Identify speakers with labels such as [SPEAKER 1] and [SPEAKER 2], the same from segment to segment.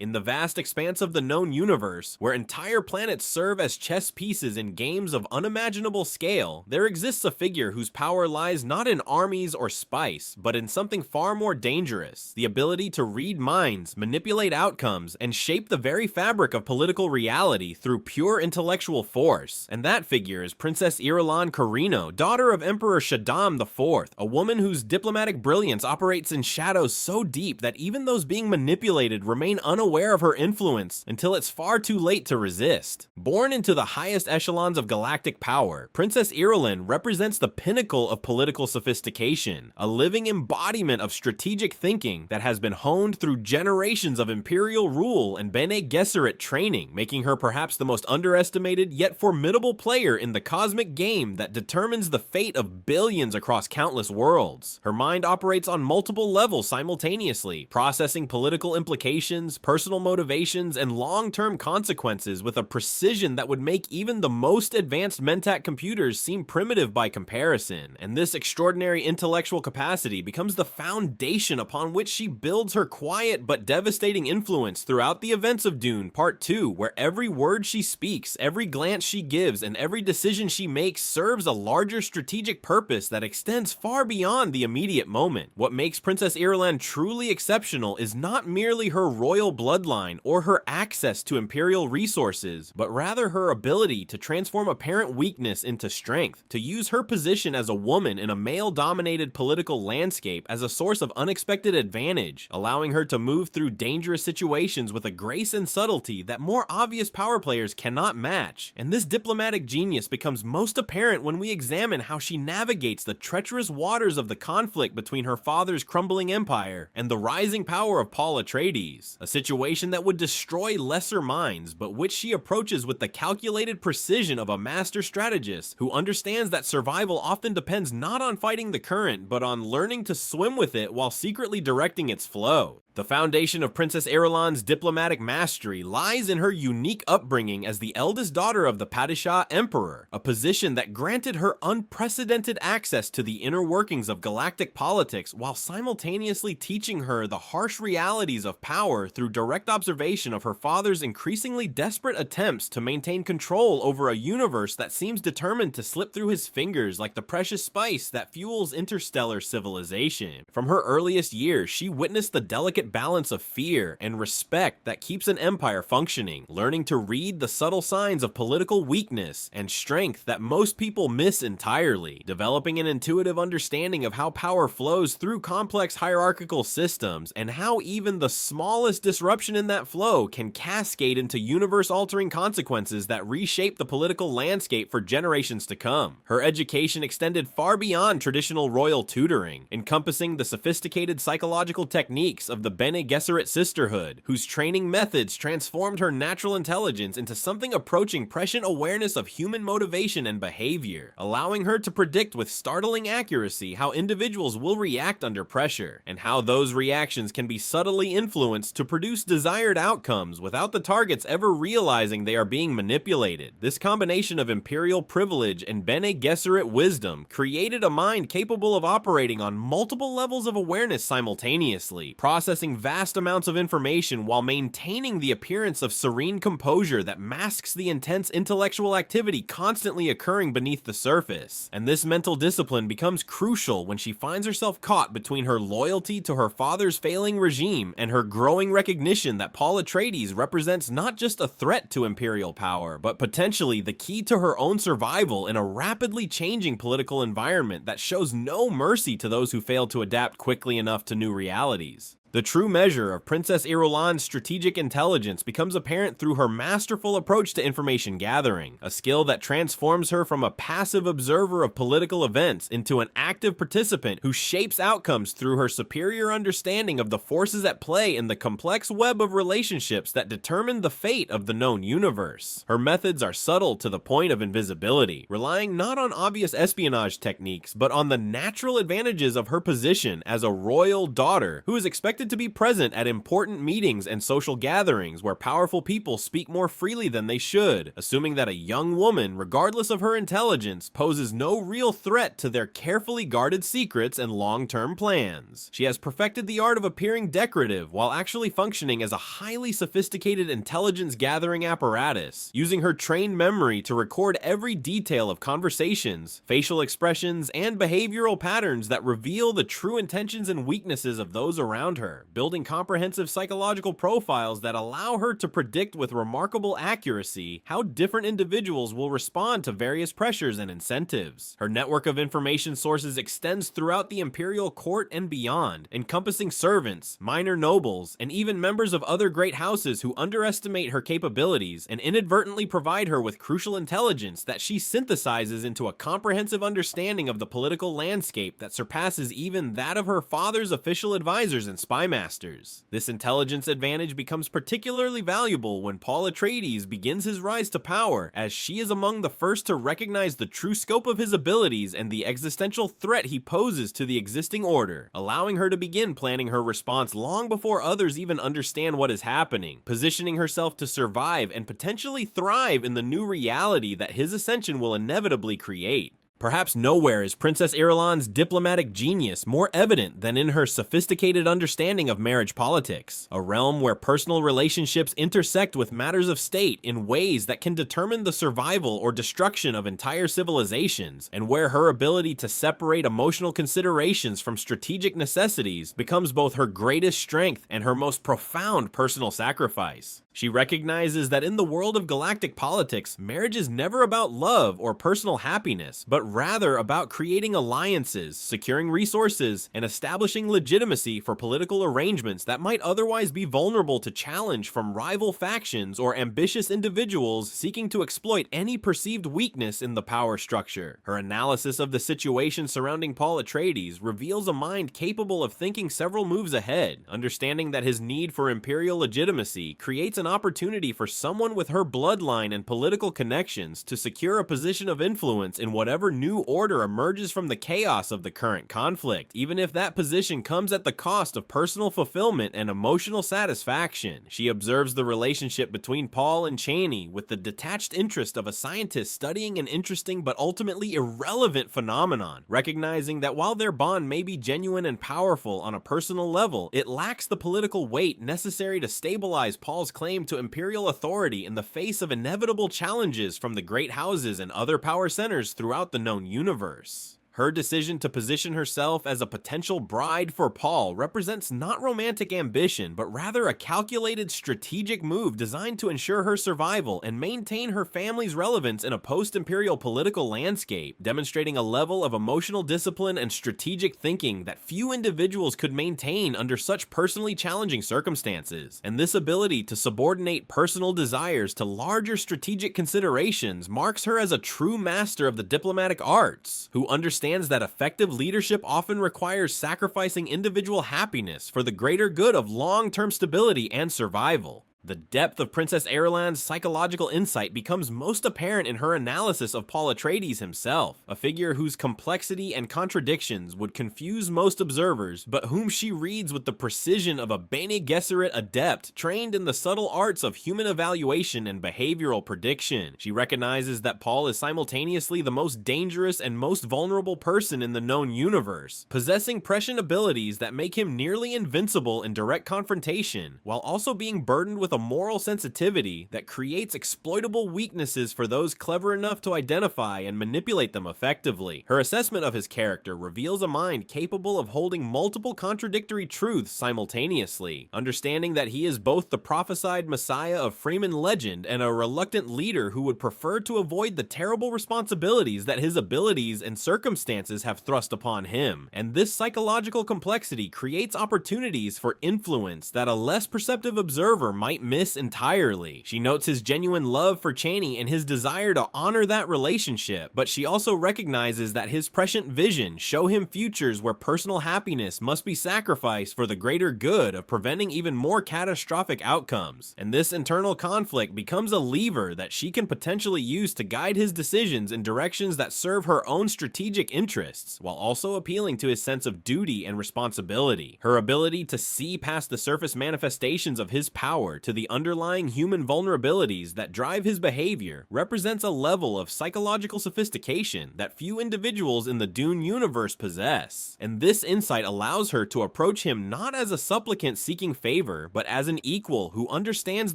[SPEAKER 1] In the vast expanse of the known universe, where entire planets serve as chess pieces in games of unimaginable scale, there exists a figure whose power lies not in armies or spice, but in something far more dangerous: the ability to read minds, manipulate outcomes, and shape the very fabric of political reality through pure intellectual force. And that figure is Princess Irulan Karino, daughter of Emperor Shaddam IV, a woman whose diplomatic brilliance operates in shadows so deep that even those being manipulated remain unaware of her influence until it's far too late to resist. Born into the highest echelons of galactic power, Princess Irulan represents the pinnacle of political sophistication, a living embodiment of strategic thinking that has been honed through generations of imperial rule and Bene Gesserit training, making her perhaps the most underestimated yet formidable player in the cosmic game that determines the fate of billions across countless worlds. Her mind operates on multiple levels simultaneously, processing political implications, personal motivations, and long-term consequences with a precision that would make even the most advanced Mentat computers seem primitive by comparison. And this extraordinary intellectual capacity becomes the foundation upon which she builds her quiet but devastating influence throughout the events of Dune Part 2, where every word she speaks, every glance she gives, and every decision she makes serves a larger strategic purpose that extends far beyond the immediate moment. What makes Princess Irulan truly exceptional is not merely her royal bloodline or her access to imperial resources, but rather her ability to transform apparent weakness into strength, to use her position as a woman in a male-dominated political landscape as a source of unexpected advantage, allowing her to move through dangerous situations with a grace and subtlety that more obvious power players cannot match. And this diplomatic genius becomes most apparent when we examine how she navigates the treacherous waters of the conflict between her father's crumbling empire and the rising power of Paul Atreides, a situation that would destroy lesser minds, but which she approaches with the calculated precision of a master strategist who understands that survival often depends not on fighting the current, but on learning to swim with it while secretly directing its flow. The foundation of Princess Irulan's diplomatic mastery lies in her unique upbringing as the eldest daughter of the Padishah Emperor, a position that granted her unprecedented access to the inner workings of galactic politics while simultaneously teaching her the harsh realities of power through direct observation of her father's increasingly desperate attempts to maintain control over a universe that seems determined to slip through his fingers like the precious spice that fuels interstellar civilization. From her earliest years, she witnessed the delicate balance of fear and respect that keeps an empire functioning, learning to read the subtle signs of political weakness and strength that most people miss entirely, developing an intuitive understanding of how power flows through complex hierarchical systems and how even the smallest disruption in that flow can cascade into universe-altering consequences that reshape the political landscape for generations to come. Her education extended far beyond traditional royal tutoring, encompassing the sophisticated psychological techniques of the Bene Gesserit sisterhood, whose training methods transformed her natural intelligence into something approaching prescient awareness of human motivation and behavior, allowing her to predict with startling accuracy how individuals will react under pressure, and how those reactions can be subtly influenced to produce desired outcomes without the targets ever realizing they are being manipulated. This combination of imperial privilege and Bene Gesserit wisdom created a mind capable of operating on multiple levels of awareness simultaneously, processing vast amounts of information while maintaining the appearance of serene composure that masks the intense intellectual activity constantly occurring beneath the surface. And this mental discipline becomes crucial when she finds herself caught between her loyalty to her father's failing regime and her growing recognition that Paul Atreides represents not just a threat to imperial power, but potentially the key to her own survival in a rapidly changing political environment that shows no mercy to those who fail to adapt quickly enough to new realities. The true measure of Princess Irulan's strategic intelligence becomes apparent through her masterful approach to information gathering, a skill that transforms her from a passive observer of political events into an active participant who shapes outcomes through her superior understanding of the forces at play in the complex web of relationships that determine the fate of the known universe. Her methods are subtle to the point of invisibility, relying not on obvious espionage techniques, but on the natural advantages of her position as a royal daughter who is expected expected to be present at important meetings and social gatherings where powerful people speak more freely than they should, assuming that a young woman, regardless of her intelligence, poses no real threat to their carefully guarded secrets and long-term plans. She has perfected the art of appearing decorative while actually functioning as a highly sophisticated intelligence-gathering apparatus, using her trained memory to record every detail of conversations, facial expressions, and behavioral patterns that reveal the true intentions and weaknesses of those around her, building comprehensive psychological profiles that allow her to predict with remarkable accuracy how different individuals will respond to various pressures and incentives. Her network of information sources extends throughout the imperial court and beyond, encompassing servants, minor nobles, and even members of other great houses who underestimate her capabilities and inadvertently provide her with crucial intelligence that she synthesizes into a comprehensive understanding of the political landscape that surpasses even that of her father's official advisors and spy masters. This intelligence advantage becomes particularly valuable when Paul Atreides begins his rise to power, as she is among the first to recognize the true scope of his abilities and the existential threat he poses to the existing order, allowing her to begin planning her response long before others even understand what is happening, positioning herself to survive and potentially thrive in the new reality that his ascension will inevitably create. Perhaps nowhere is Princess Irulan's diplomatic genius more evident than in her sophisticated understanding of marriage politics, a realm where personal relationships intersect with matters of state in ways that can determine the survival or destruction of entire civilizations, and where her ability to separate emotional considerations from strategic necessities becomes both her greatest strength and her most profound personal sacrifice. She recognizes that in the world of galactic politics, marriage is never about love or personal happiness, but rather about creating alliances, securing resources, and establishing legitimacy for political arrangements that might otherwise be vulnerable to challenge from rival factions or ambitious individuals seeking to exploit any perceived weakness in the power structure. Her analysis of the situation surrounding Paul Atreides reveals a mind capable of thinking several moves ahead, understanding that his need for imperial legitimacy creates an opportunity for someone with her bloodline and political connections to secure a position of influence in whatever new order emerges from the chaos of the current conflict, even if that position comes at the cost of personal fulfillment and emotional satisfaction. She observes the relationship between Paul and Chani with the detached interest of a scientist studying an interesting but ultimately irrelevant phenomenon, recognizing that while their bond may be genuine and powerful on a personal level, it lacks the political weight necessary to stabilize Paul's claim to imperial authority in the face of inevitable challenges from the great houses and other power centers throughout the known universe. Her decision to position herself as a potential bride for Paul represents not romantic ambition, but rather a calculated strategic move designed to ensure her survival and maintain her family's relevance in a post-imperial political landscape, demonstrating a level of emotional discipline and strategic thinking that few individuals could maintain under such personally challenging circumstances. And this ability to subordinate personal desires to larger strategic considerations marks her as a true master of the diplomatic arts, who understands that effective leadership often requires sacrificing individual happiness for the greater good of long-term stability and survival. The depth of Princess Irulan's psychological insight becomes most apparent in her analysis of Paul Atreides himself, a figure whose complexity and contradictions would confuse most observers, but whom she reads with the precision of a Bene Gesserit adept trained in the subtle arts of human evaluation and behavioral prediction. She recognizes that Paul is simultaneously the most dangerous and most vulnerable person in the known universe, possessing prescient abilities that make him nearly invincible in direct confrontation, while also being burdened with a moral sensitivity that creates exploitable weaknesses for those clever enough to identify and manipulate them effectively. Her assessment of his character reveals a mind capable of holding multiple contradictory truths simultaneously, understanding that he is both the prophesied messiah of Freeman legend and a reluctant leader who would prefer to avoid the terrible responsibilities that his abilities and circumstances have thrust upon him. And this psychological complexity creates opportunities for influence that a less perceptive observer might might miss entirely. She notes his genuine love for Chani and his desire to honor that relationship, but she also recognizes that his prescient vision show him futures where personal happiness must be sacrificed for the greater good of preventing even more catastrophic outcomes. And this internal conflict becomes a lever that she can potentially use to guide his decisions in directions that serve her own strategic interests, while also appealing to his sense of duty and responsibility. Her ability to see past the surface manifestations of his power to the underlying human vulnerabilities that drive his behavior represents a level of psychological sophistication that few individuals in the Dune universe possess. And this insight allows her to approach him not as a supplicant seeking favor, but as an equal who understands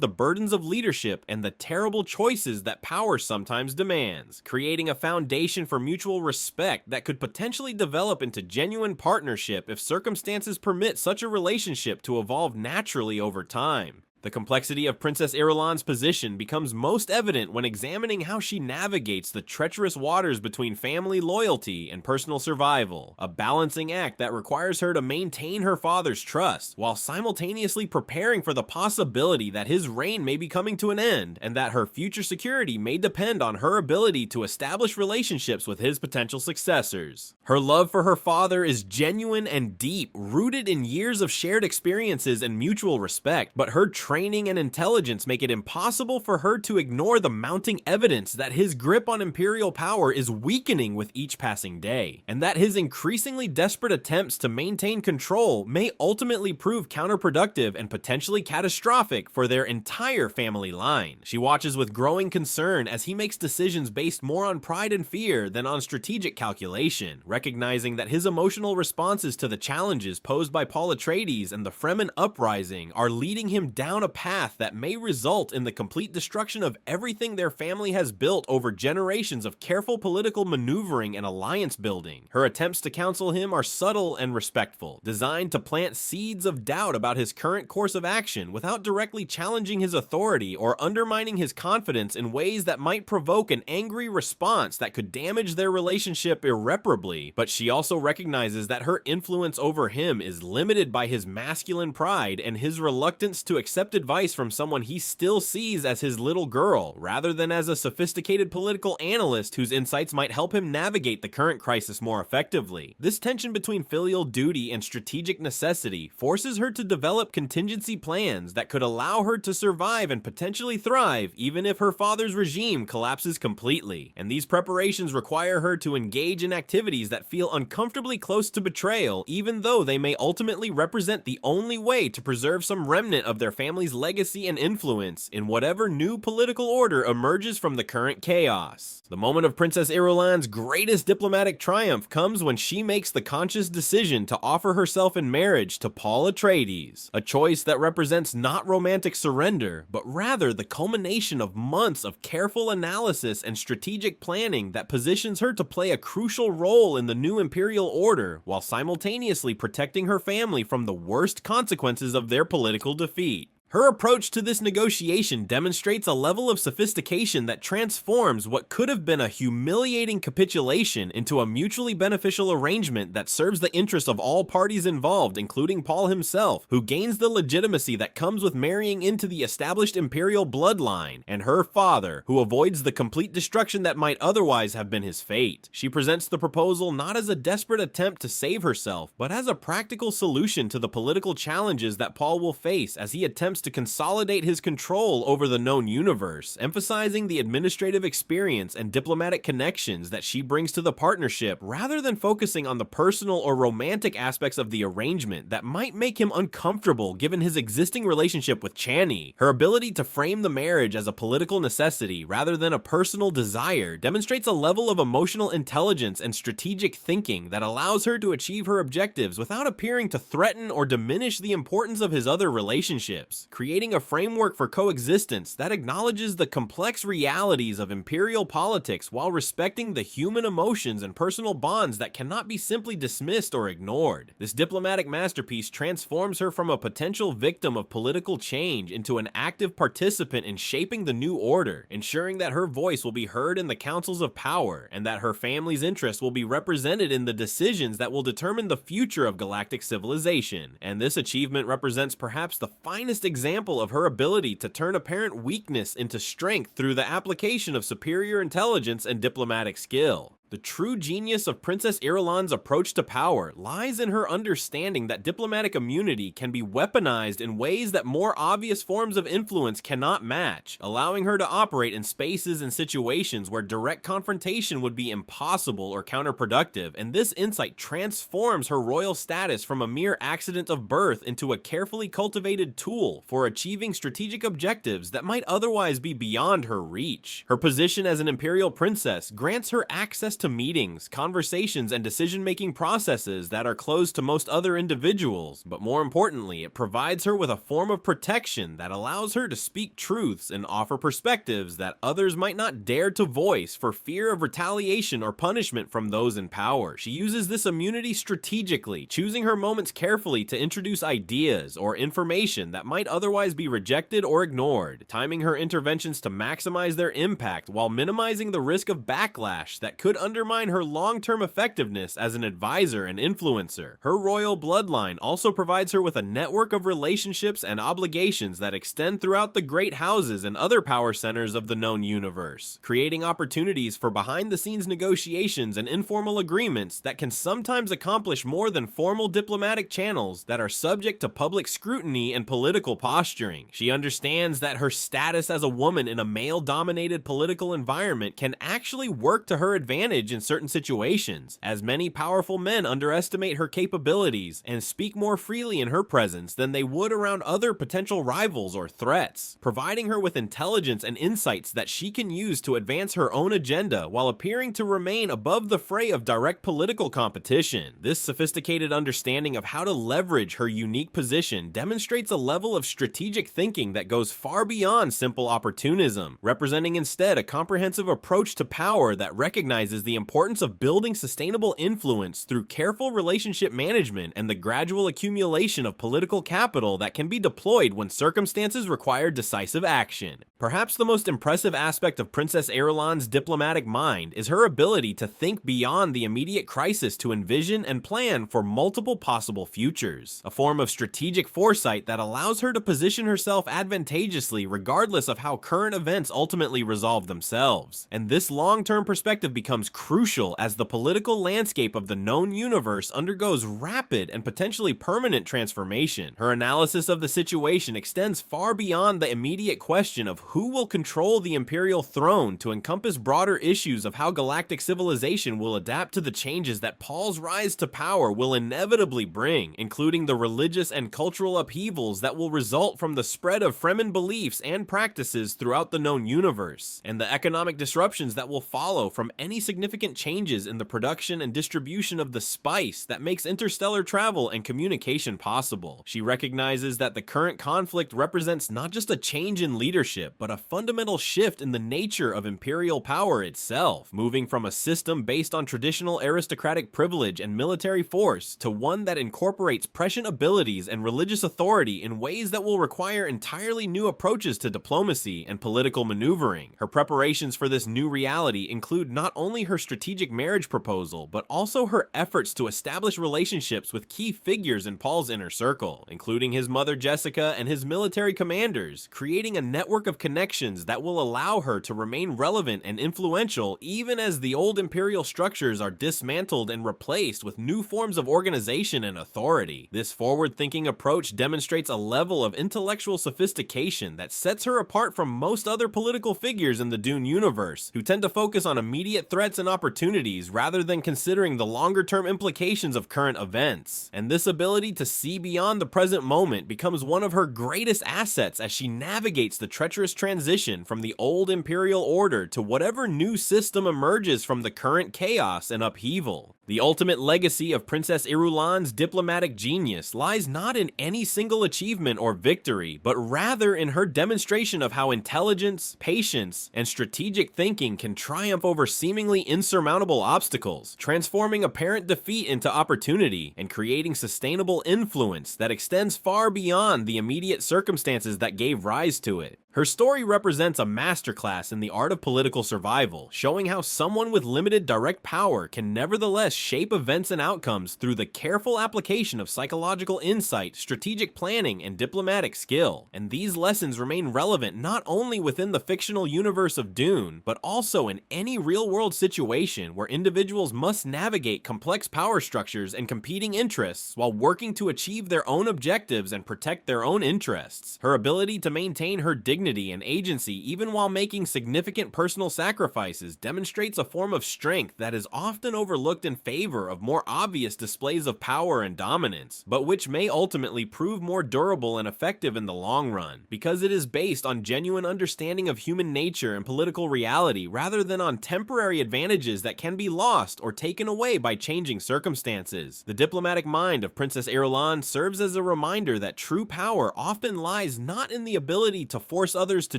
[SPEAKER 1] the burdens of leadership and the terrible choices that power sometimes demands, creating a foundation for mutual respect that could potentially develop into genuine partnership if circumstances permit such a relationship to evolve naturally over time. The complexity of Princess Irulan's position becomes most evident when examining how she navigates the treacherous waters between family loyalty and personal survival, a balancing act that requires her to maintain her father's trust, while simultaneously preparing for the possibility that his reign may be coming to an end, and that her future security may depend on her ability to establish relationships with his potential successors. Her love for her father is genuine and deep, rooted in years of shared experiences and mutual respect, but her training and intelligence make it impossible for her to ignore the mounting evidence that his grip on imperial power is weakening with each passing day, and that his increasingly desperate attempts to maintain control may ultimately prove counterproductive and potentially catastrophic for their entire family line. She watches with growing concern as he makes decisions based more on pride and fear than on strategic calculation, recognizing that his emotional responses to the challenges posed by Paul Atreides and the Fremen uprising are leading him down a path that may result in the complete destruction of everything their family has built over generations of careful political maneuvering and alliance building. Her attempts to counsel him are subtle and respectful, designed to plant seeds of doubt about his current course of action without directly challenging his authority or undermining his confidence in ways that might provoke an angry response that could damage their relationship irreparably. But she also recognizes that her influence over him is limited by his masculine pride and his reluctance to accept advice from someone he still sees as his little girl, rather than as a sophisticated political analyst whose insights might help him navigate the current crisis more effectively. This tension between filial duty and strategic necessity forces her to develop contingency plans that could allow her to survive and potentially thrive even if her father's regime collapses completely. And these preparations require her to engage in activities that feel uncomfortably close to betrayal, even though they may ultimately represent the only way to preserve some remnant of their family's legacy and influence in whatever new political order emerges from the current chaos. The moment of Princess Irulan's greatest diplomatic triumph comes when she makes the conscious decision to offer herself in marriage to Paul Atreides, a choice that represents not romantic surrender, but rather the culmination of months of careful analysis and strategic planning that positions her to play a crucial role in the new imperial order, while simultaneously protecting her family from the worst consequences of their political defeat. Her approach to this negotiation demonstrates a level of sophistication that transforms what could have been a humiliating capitulation into a mutually beneficial arrangement that serves the interests of all parties involved, including Paul himself, who gains the legitimacy that comes with marrying into the established imperial bloodline, and her father, who avoids the complete destruction that might otherwise have been his fate. She presents the proposal not as a desperate attempt to save herself, but as a practical solution to the political challenges that Paul will face as he attempts to consolidate his control over the known universe, emphasizing the administrative experience and diplomatic connections that she brings to the partnership rather than focusing on the personal or romantic aspects of the arrangement that might make him uncomfortable given his existing relationship with Chani. Her ability to frame the marriage as a political necessity rather than a personal desire demonstrates a level of emotional intelligence and strategic thinking that allows her to achieve her objectives without appearing to threaten or diminish the importance of his other relationships, creating a framework for coexistence that acknowledges the complex realities of imperial politics while respecting the human emotions and personal bonds that cannot be simply dismissed or ignored. This diplomatic masterpiece transforms her from a potential victim of political change into an active participant in shaping the new order, ensuring that her voice will be heard in the councils of power and that her family's interests will be represented in the decisions that will determine the future of galactic civilization. And this achievement represents perhaps the finest example of her ability to turn apparent weakness into strength through the application of superior intelligence and diplomatic skill. The true genius of Princess Irulan's approach to power lies in her understanding that diplomatic immunity can be weaponized in ways that more obvious forms of influence cannot match, allowing her to operate in spaces and situations where direct confrontation would be impossible or counterproductive, and this insight transforms her royal status from a mere accident of birth into a carefully cultivated tool for achieving strategic objectives that might otherwise be beyond her reach. Her position as an imperial princess grants her access to meetings, conversations, and decision-making processes that are closed to most other individuals, but more importantly, it provides her with a form of protection that allows her to speak truths and offer perspectives that others might not dare to voice for fear of retaliation or punishment from those in power. She uses this immunity strategically, choosing her moments carefully to introduce ideas or information that might otherwise be rejected or ignored, timing her interventions to maximize their impact while minimizing the risk of backlash that could undermine her long-term effectiveness as an advisor and influencer. Her royal bloodline also provides her with a network of relationships and obligations that extend throughout the great houses and other power centers of the known universe, creating opportunities for behind-the-scenes negotiations and informal agreements that can sometimes accomplish more than formal diplomatic channels that are subject to public scrutiny and political posturing. She understands that her status as a woman in a male-dominated political environment can actually work to her advantage in certain situations, as many powerful men underestimate her capabilities and speak more freely in her presence than they would around other potential rivals or threats, providing her with intelligence and insights that she can use to advance her own agenda while appearing to remain above the fray of direct political competition. This sophisticated understanding of how to leverage her unique position demonstrates a level of strategic thinking that goes far beyond simple opportunism, representing instead a comprehensive approach to power that recognizes the importance of building sustainable influence through careful relationship management and the gradual accumulation of political capital that can be deployed when circumstances require decisive action. Perhaps the most impressive aspect of Princess Irulan's diplomatic mind is her ability to think beyond the immediate crisis to envision and plan for multiple possible futures, a form of strategic foresight that allows her to position herself advantageously regardless of how current events ultimately resolve themselves. And this long-term perspective becomes crucial as the political landscape of the known universe undergoes rapid and potentially permanent transformation. Her analysis of the situation extends far beyond the immediate question of who will control the imperial throne to encompass broader issues of how galactic civilization will adapt to the changes that Paul's rise to power will inevitably bring, including the religious and cultural upheavals that will result from the spread of Fremen beliefs and practices throughout the known universe, and the economic disruptions that will follow from any significant changes in the production and distribution of the spice that makes interstellar travel and communication possible. She recognizes that the current conflict represents not just a change in leadership, but a fundamental shift in the nature of imperial power itself, moving from a system based on traditional aristocratic privilege and military force to one that incorporates prescient abilities and religious authority in ways that will require entirely new approaches to diplomacy and political maneuvering. Her preparations for this new reality include not only her strategic marriage proposal, but also her efforts to establish relationships with key figures in Paul's inner circle, including his mother Jessica and his military commanders, creating a network of connections that will allow her to remain relevant and influential even as the old imperial structures are dismantled and replaced with new forms of organization and authority. This forward-thinking approach demonstrates a level of intellectual sophistication that sets her apart from most other political figures in the Dune universe, who tend to focus on immediate threats and opportunities rather than considering the longer-term implications of current events. And this ability to see beyond the present moment becomes one of her greatest assets as she navigates the treacherous transition from the old imperial order to whatever new system emerges from the current chaos and upheaval. The ultimate legacy of Princess Irulan's diplomatic genius lies not in any single achievement or victory, but rather in her demonstration of how intelligence, patience, and strategic thinking can triumph over seemingly insurmountable obstacles, transforming apparent defeat into opportunity and creating sustainable influence that extends far beyond the immediate circumstances that gave rise to it. Her story represents a masterclass in the art of political survival, showing how someone with limited direct power can nevertheless shape events and outcomes through the careful application of psychological insight, strategic planning, and diplomatic skill. And these lessons remain relevant not only within the fictional universe of Dune, but also in any real-world situation where individuals must navigate complex power structures and competing interests while working to achieve their own objectives and protect their own interests. Her ability to maintain her dignity and agency even while making significant personal sacrifices demonstrates a form of strength that is often overlooked in favor of more obvious displays of power and dominance, but which may ultimately prove more durable and effective in the long run, because it is based on genuine understanding of human nature and political reality rather than on temporary advantages that can be lost or taken away by changing circumstances. The diplomatic mind of Princess Irulan serves as a reminder that true power often lies not in the ability to force others to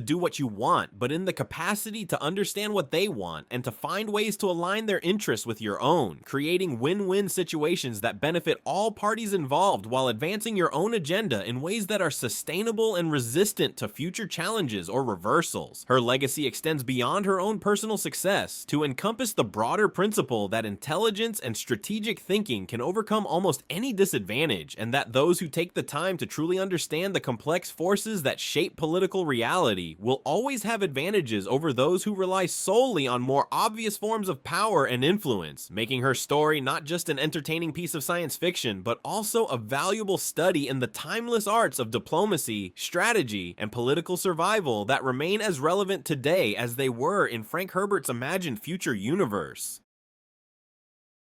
[SPEAKER 1] do what you want, but in the capacity to understand what they want and to find ways to align their interests with your own, creating win-win situations that benefit all parties involved while advancing your own agenda in ways that are sustainable and resistant to future challenges or reversals. Her legacy extends beyond her own personal success to encompass the broader principle that intelligence and strategic thinking can overcome almost any disadvantage, and that those who take the time to truly understand the complex forces that shape political reality will always have advantages over those who rely solely on more obvious forms of power and influence, making her story not just an entertaining piece of science fiction, but also a valuable study in the timeless arts of diplomacy, strategy, and political survival that remain as relevant today as they were in Frank Herbert's imagined future universe.